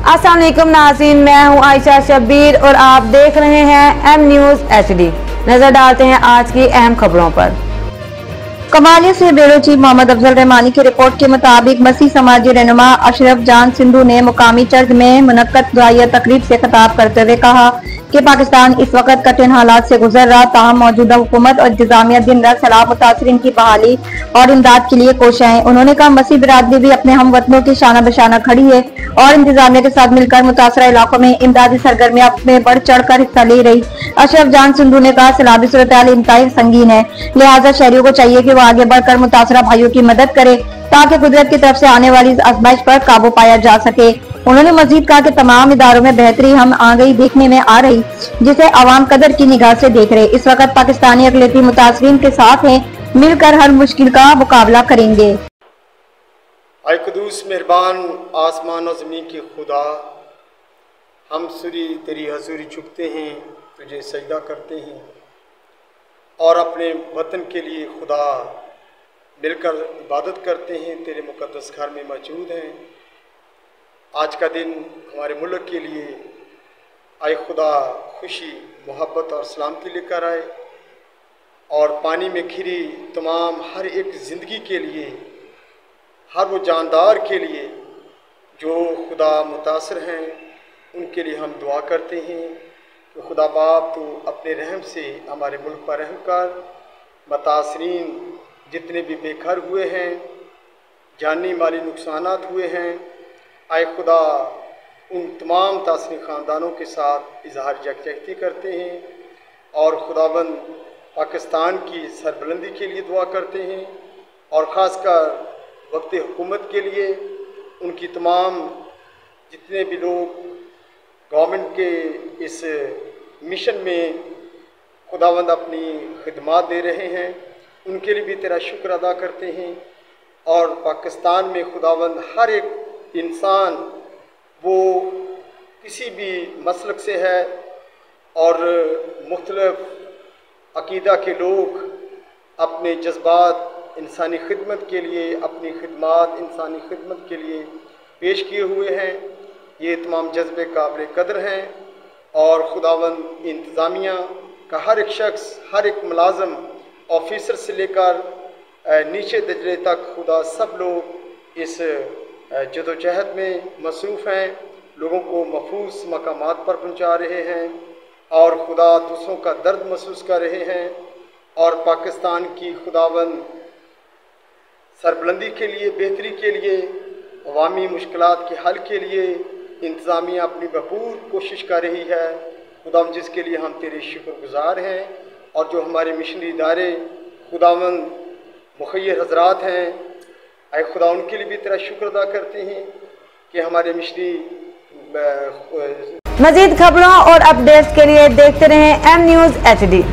अस्सलाम वालेकुम नाज़रीन, मैं हूं आयशा शब्बीर और आप देख रहे हैं एम न्यूज़ HD। नजर डालते हैं आज की अहम खबरों पर। कमालिया से ब्यूरो चीफ मोहम्मद अफजल रहमानी की रिपोर्ट के मुताबिक मसीह समाजी रहनुमा अशरफ जान सिंधु ने मुकामी चर्च में मुनक्कद दुआया तकरीब से खिताब करते हुए कहा कि पाकिस्तान इस वक्त कठिन हालात से गुजर रहा, ताहम मौजूदा हुकूमत और इंतजामिया दिन रात सैलाब मुतासरीन की बहाली और इमदाद के लिए कोशिश है। उन्होंने कहा मसीह बिरादरी भी अपने हम वतनों की शाना बशाना खड़ी है और इंतजामिया के साथ मिलकर मुतासरा इलाकों में इमदादी सरगर्मियां में बढ़ चढ़ कर हिस्सा ले रही। अशरफ जान सिंधु ने कहा सैलाबी सूरत इंतहाई संगीन है, लिहाजा शहरियों को चाहिए कि वो आगे बढ़कर मुतासरा भाइयों की मदद करे ताकि कुदरत की तरफ से आने वाली आजमाइश पर काबू पाया जा सके। उन्होंने मजीद कहा कि तमाम इदारों में बेहतरी हम आ गई देखने में आ रही, जिसे आवाम कदर की निगाह से देख रहे। इस वक्त पाकिस्तानी अकलियती मुतासरीन के साथ हैं, मिलकर हर मुश्किल का मुकाबला करेंगे। आए कुदूस मेहरबान आसमान और ज़मीन की खुदा, हम सूरी तेरी हजूरी झुकते हैं, तुझे सजदा करते हैं और अपने वतन के लिए खुदा मिलकर इबादत करते हैं, तेरे मुक़द्दस घर में मौजूद हैं। आज का दिन हमारे मुल्क के लिए आए खुदा खुशी, मोहब्बत और सलामती लेकर आए और पानी में घिरी तमाम हर एक ज़िंदगी के लिए, हर वो जानदार के लिए जो खुदा मुतासर हैं, उनके लिए हम दुआ करते हैं कि खुदा बाप तो अपने रहम से हमारे मुल्क पर रहम कर। मुतासरीन जितने भी बेघर हुए हैं, जानी माली नुकसानात हुए हैं, आए खुदा उन तमाम तासरी ख़ानदानों के साथ इजहार यकजहती करते हैं और खुदाबंद पाकिस्तान की सरबुलंदी के लिए दुआ करते हैं और ख़ासकर वक्त हुकूमत के लिए उनकी तमाम जितने भी लोग गवर्नमेंट के इस मिशन में खुदावंद अपनी खिदमत दे रहे हैं, उनके लिए भी तेरा शुक्र अदा करते हैं। और पाकिस्तान में खुदावंद हर एक इंसान वो किसी भी मसलक से है और मुख्तलिफ अकीदा के लोग अपने जज्बात इंसानी खिदमत के लिए, अपनी खिदमत इंसानी खिदमत के लिए पेश किए हुए हैं। ये तमाम जज्बे काबिल कदर हैं और खुदावंद इंतज़ामिया का हर एक शख्स, हर एक मुलाजम, ऑफिसर से लेकर नीचे दर्जे तक खुदा सब लोग इस जदोजहद में मसरूफ़ हैं, लोगों को महफूज मकामात पर पहुँचा रहे हैं और खुदा दूसरों का दर्द महसूस कर रहे हैं और पाकिस्तान की खुदावंद सरबुलंदी के लिए, बेहतरी के लिए, अवामी मुश्किलात के हल के लिए इंतज़ामिया अपनी भरपूर कोशिश कर रही है। खुदाम जिसके लिए हम तेरे शुक्रगुज़ार हैं और जो हमारे मिशनरी इदारे खुदावंद मुखय्यर हजरात हैं, आए खुदा उनके लिए भी तेरा शुक्र अदा करते हैं कि हमारे मिशनरी। मज़ीद खबरों और अपडेट्स के लिए देखते रहें एम न्यूज़ HD।